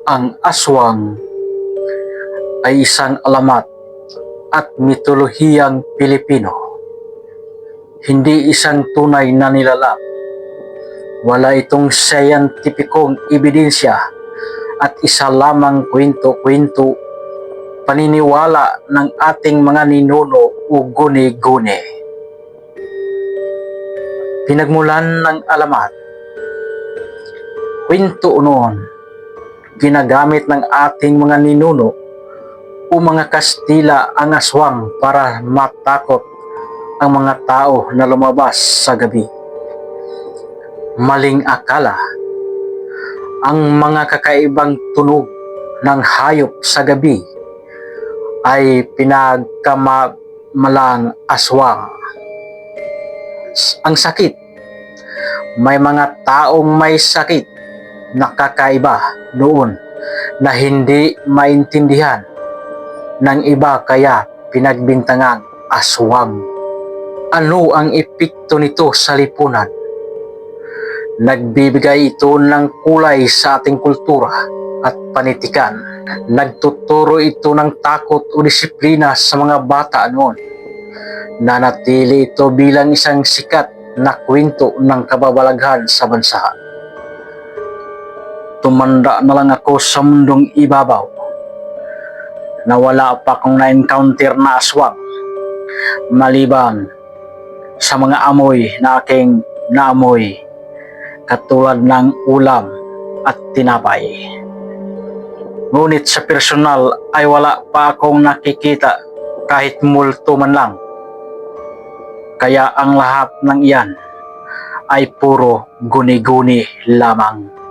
Ang aswang ay isang alamat at mitolohiyang Pilipino. Hindi isang tunay na nilalang. Wala itong siyentipikong ebidensya at isa lamang kwento-kwento, paniniwala ng ating mga ninuno o guni-guni. Pinagmulan ng alamat. Kwento noon, ginagamit ng ating mga ninuno o mga Kastila ang aswang para matakot ang mga tao na lumabas sa gabi. Maling akala, ang mga kakaibang tunog ng hayop sa gabi ay pinagkamalang aswang. Ang sakit, may mga taong may sakit na kakaiba noon na hindi maintindihan ng iba kaya pinagbintangang aswang. Ano ang epekto nito sa lipunan? Nagbibigay ito ng kulay sa ating kultura at panitikan. Nagtuturo ito ng takot o disiplina sa mga bata noon. Nanatili ito bilang isang sikat na kwento ng kababalaghan sa bansa. Tumanda na lang ako sa mundong ibabaw na wala pa akong na-encounter na aswang maliban sa mga amoy na aking naamoy katulad ng ulam at tinapay. Ngunit sa personal ay wala pa akong nakikita kahit multo man lang. Kaya ang lahat ng iyan ay puro guni-guni lamang.